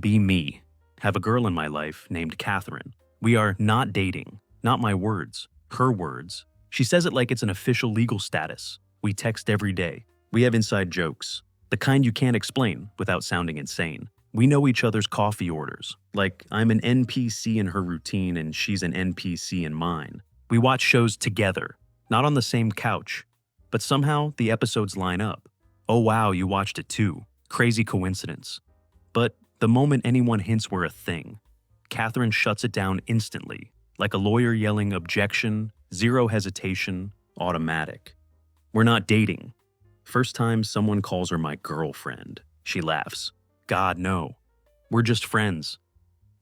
Be me. Have a girl in my life named Katherine. We are not dating. Not my words. Her words. She says it like it's an official legal status. We text every day. We have inside jokes. The kind you can't explain without sounding insane. We know each other's coffee orders. Like I'm an NPC in her routine and she's an NPC in mine. We watch shows together. Not on the same couch. But somehow the episodes line up. Oh wow, you watched it too. Crazy coincidence. But the moment anyone hints we're a thing, Katherine shuts it down instantly, like a lawyer yelling objection, zero hesitation, automatic. We're not dating. First time someone calls her my girlfriend, she laughs. God, no. We're just friends.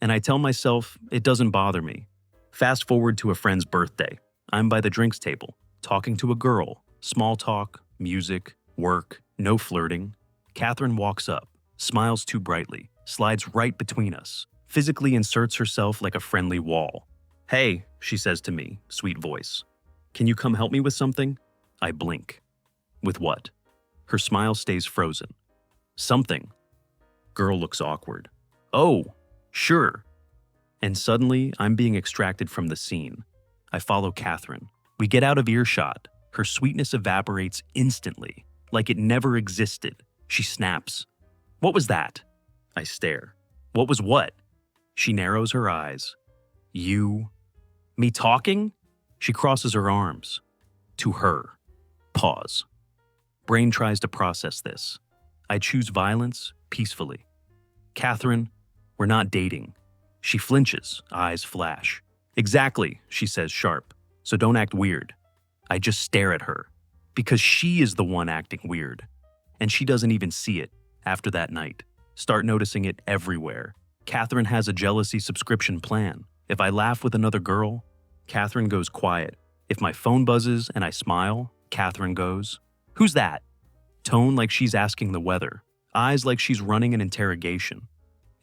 And I tell myself it doesn't bother me. Fast forward to a friend's birthday. I'm by the drinks table, talking to a girl. Small talk, music, work, no flirting. Katherine walks up, smiles too brightly, slides right between us, physically inserts herself like a friendly wall. Hey, she says to me, sweet voice. Can you come help me with something? I blink. With what? Her smile stays frozen. Something. Girl looks awkward. Oh, sure. And suddenly, I'm being extracted from the scene. I follow Katherine. We get out of earshot. Her sweetness evaporates instantly, like it never existed. She snaps. What was that? I stare. What was what? She narrows her eyes. You. Me talking? She crosses her arms. To her. Pause. Brain tries to process this. I choose violence peacefully. Katherine, we're not dating. She flinches, eyes flash. Exactly, she says sharp. So don't act weird. I just stare at her. Because she is the one acting weird. And she doesn't even see it after that night. Start noticing it everywhere. Katherine has a jealousy subscription plan. If I laugh with another girl, Katherine goes quiet. If my phone buzzes and I smile, Katherine goes, "Who's that?" Tone like she's asking the weather. Eyes like she's running an interrogation.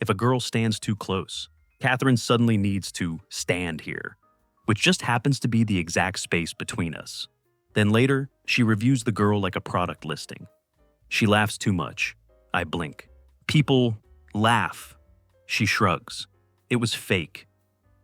If a girl stands too close, Katherine suddenly needs to stand here, which just happens to be the exact space between us. Then later, she reviews the girl like a product listing. She laughs too much. I blink. People laugh. She shrugs. It was fake.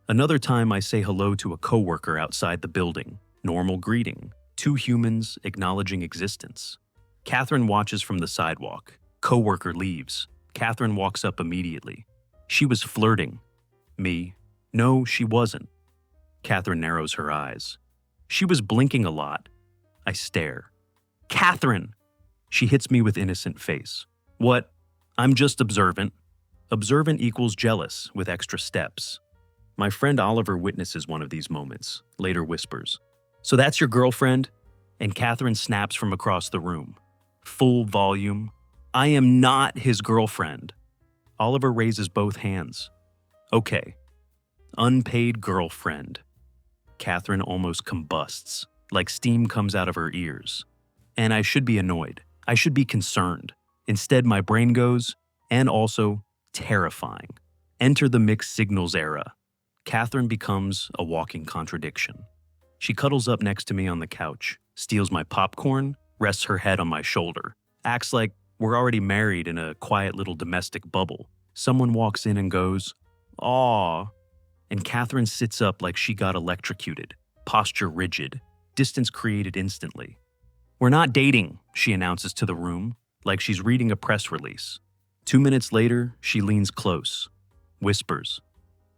Another time I say hello to a coworker outside the building. Normal greeting. Two humans acknowledging existence. Katherine watches from the sidewalk. Coworker leaves. Katherine walks up immediately. She was flirting. Me. No, she wasn't. Katherine narrows her eyes. She was blinking a lot. I stare. Katherine! She hits me with innocent face. What? I'm just observant. Observant equals jealous with extra steps. My friend Oliver witnesses one of these moments, later whispers. So that's your girlfriend? And Katherine snaps from across the room. Full volume. I am not his girlfriend. Oliver raises both hands. Okay. Unpaid girlfriend. Katherine almost combusts, like steam comes out of her ears. And I should be annoyed. I should be concerned. Instead, my brain goes, and also, terrifying. Enter the mixed signals era. Katherine becomes a walking contradiction. She cuddles up next to me on the couch, steals my popcorn, rests her head on my shoulder, acts like we're already married in a quiet little domestic bubble. Someone walks in and goes, "Aw." And Katherine sits up like she got electrocuted, posture rigid, distance created instantly. We're not dating, she announces to the room, like she's reading a press release. 2 minutes later, she leans close, whispers,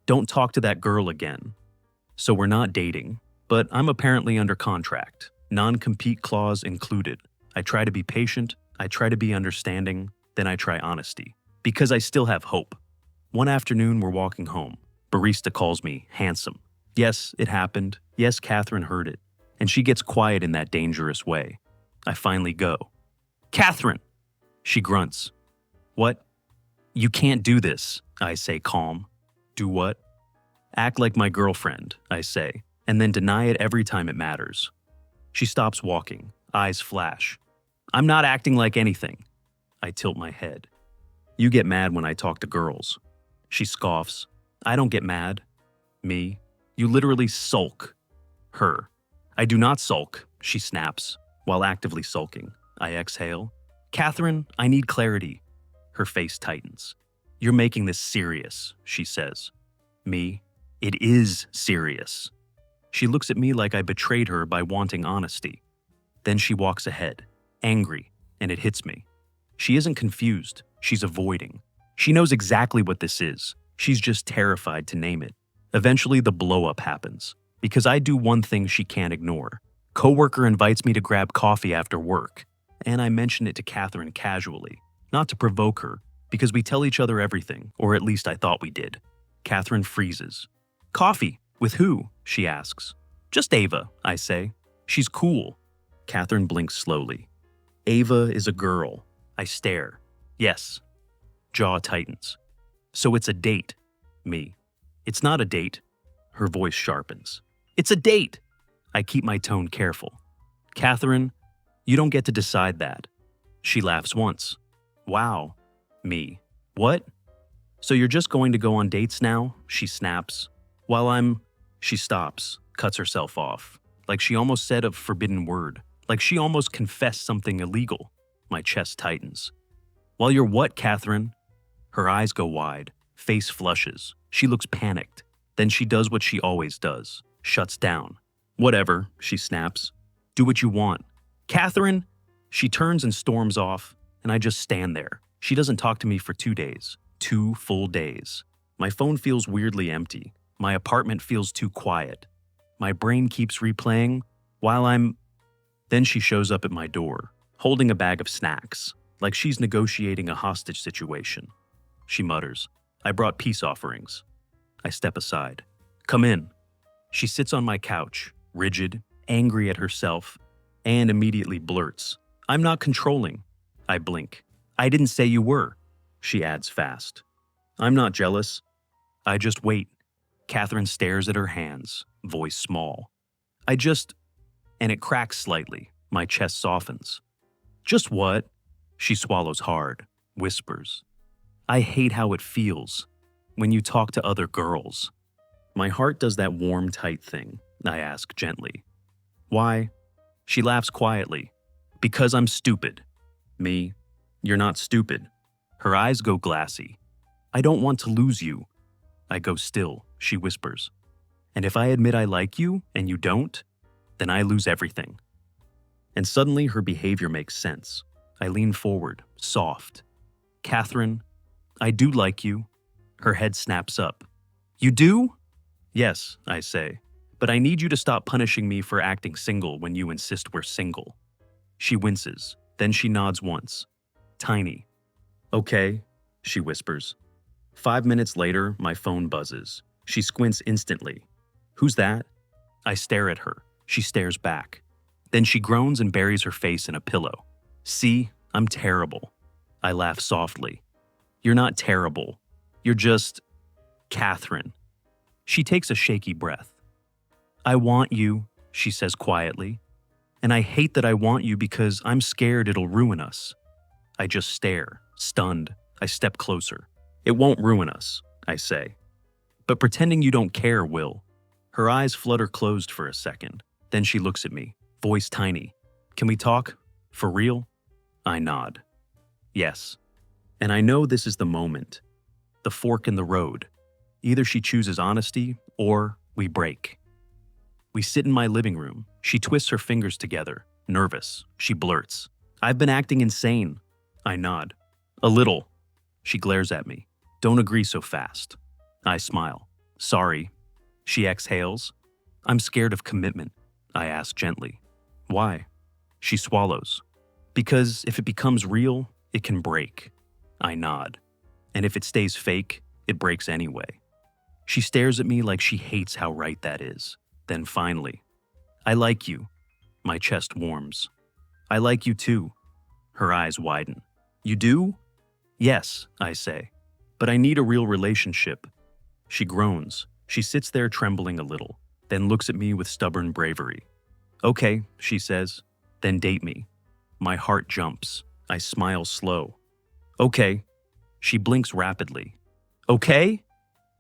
"Don't talk to that girl again." So we're not dating, but I'm apparently under contract, non-compete clause included. I try to be patient, I try to be understanding, then I try honesty. Because I still have hope. One afternoon, we're walking home. Barista calls me handsome. Yes, it happened. Yes, Katherine heard it. And she gets quiet in that dangerous way. I finally go. "Katherine!" She grunts. "What?" "You can't do this," I say calm. "Do what?" "Act like my girlfriend," I say, and then deny it every time it matters. She stops walking, eyes flash. "I'm not acting like anything." I tilt my head. "You get mad when I talk to girls." She scoffs. "I don't get mad." Me. "You literally sulk." Her. "I do not sulk," she snaps, while actively sulking. I exhale. "Katherine, I need clarity." Her face tightens. You're making this serious, she says. Me, it is serious. She looks at me like I betrayed her by wanting honesty. Then she walks ahead, angry, and it hits me. She isn't confused, she's avoiding. She knows exactly what this is. She's just terrified to name it. Eventually, the blow-up happens, because I do one thing she can't ignore. Coworker invites me to grab coffee after work, and I mention it to Katherine casually, not to provoke her, because we tell each other everything, or at least I thought we did. Katherine freezes. Coffee? With who? She asks. Just Ava, I say. She's cool. Katherine blinks slowly. Ava is a girl. I stare. Yes. Jaw tightens. So it's a date. Me. It's not a date. Her voice sharpens. It's a date! I keep my tone careful. Katherine, you don't get to decide that. She laughs once. Wow. Me. What? So you're just going to go on dates now? She snaps. She stops, cuts herself off. Like she almost said a forbidden word. Like she almost confessed something illegal. My chest tightens. While you're what, Katherine? Her eyes go wide. Face flushes. She looks panicked. Then she does what she always does. Shuts down. Whatever, she snaps. Do what you want. Katherine! She turns and storms off, and I just stand there. She doesn't talk to me for 2 days. 2 full days. My phone feels weirdly empty. My apartment feels too quiet. My brain keeps replaying Then she shows up at my door, holding a bag of snacks, like she's negotiating a hostage situation. She mutters, I brought peace offerings. I step aside. Come in. She sits on my couch, rigid, angry at herself, and immediately blurts, I'm not controlling. I blink. I didn't say you were. She adds fast. I'm not jealous. I just wait. Katherine stares at her hands, voice small. And it cracks slightly. My chest softens. Just what? She swallows hard, whispers. I hate how it feels when you talk to other girls. My heart does that warm, tight thing, I ask gently. Why? She laughs quietly. Because I'm stupid. Me, you're not stupid. Her eyes go glassy. I don't want to lose you. I go still, she whispers. And if I admit I like you and you don't, then I lose everything. And suddenly her behavior makes sense. I lean forward, soft. Katherine, I do like you. Her head snaps up. You do? Yes, I say. But I need you to stop punishing me for acting single when you insist we're single. She winces. Then she nods once. Tiny. Okay, she whispers. 5 minutes later, my phone buzzes. She squints instantly. Who's that? I stare at her. She stares back. Then she groans and buries her face in a pillow. See, I'm terrible. I laugh softly. You're not terrible. You're just Katherine. She takes a shaky breath. I want you, she says quietly. And I hate that I want you because I'm scared it'll ruin us. I just stare, stunned. I step closer. It won't ruin us, I say. But pretending you don't care will. Her eyes flutter closed for a second. Then she looks at me, voice tiny. Can we talk? For real? I nod. Yes. And I know this is the moment. The fork in the road. Either she chooses honesty or we break. We sit in my living room. She twists her fingers together, nervous. She blurts, I've been acting insane. I nod. A little. She glares at me. Don't agree so fast. I smile. Sorry. She exhales. I'm scared of commitment. I ask gently. Why? She swallows. Because if it becomes real, it can break. I nod. And if it stays fake, it breaks anyway. She stares at me like she hates how right that is. Then finally, I like you. My chest warms. I like you too. Her eyes widen. You do? Yes, I say. But I need a real relationship. She groans. She sits there trembling a little, then looks at me with stubborn bravery. Okay, she says. Then date me. My heart jumps. I smile slow. Okay. She blinks rapidly. Okay?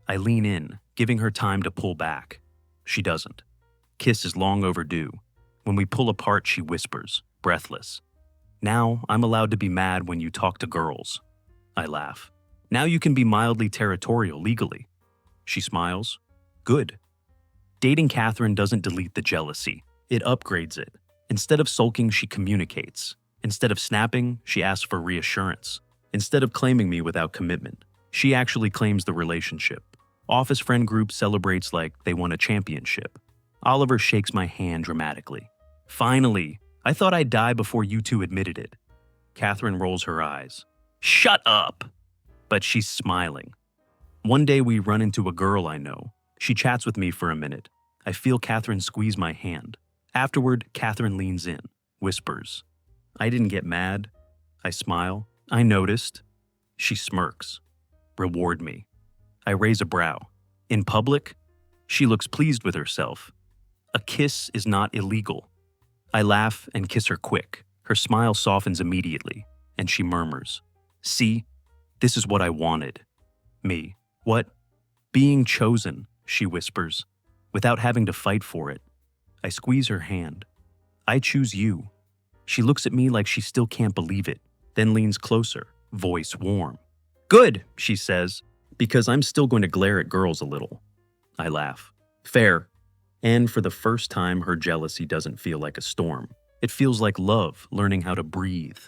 I lean in, giving her time to pull back. She doesn't. Kiss is long overdue. When we pull apart, she whispers, breathless. Now I'm allowed to be mad when you talk to girls. I laugh. Now you can be mildly territorial legally. She smiles. Good. Dating Katherine doesn't delete the jealousy. It upgrades it. Instead of sulking, she communicates. Instead of snapping, she asks for reassurance. Instead of claiming me without commitment, she actually claims the relationship. Office friend group celebrates like they won a championship. Oliver shakes my hand dramatically. Finally, I thought I'd die before you two admitted it. Katherine rolls her eyes. Shut up! But she's smiling. One day we run into a girl I know. She chats with me for a minute. I feel Katherine squeeze my hand. Afterward, Katherine leans in, whispers. I didn't get mad. I smile. I noticed. She smirks. Reward me. I raise a brow. In public, she looks pleased with herself. A kiss is not illegal. I laugh and kiss her quick. Her smile softens immediately, and she murmurs. See, this is what I wanted. Me. What? Being chosen, she whispers, without having to fight for it. I squeeze her hand. I choose you. She looks at me like she still can't believe it, then leans closer, voice warm. Good, she says, because I'm still going to glare at girls a little. I laugh. Fair. And for the first time, her jealousy doesn't feel like a storm. It feels like love learning how to breathe.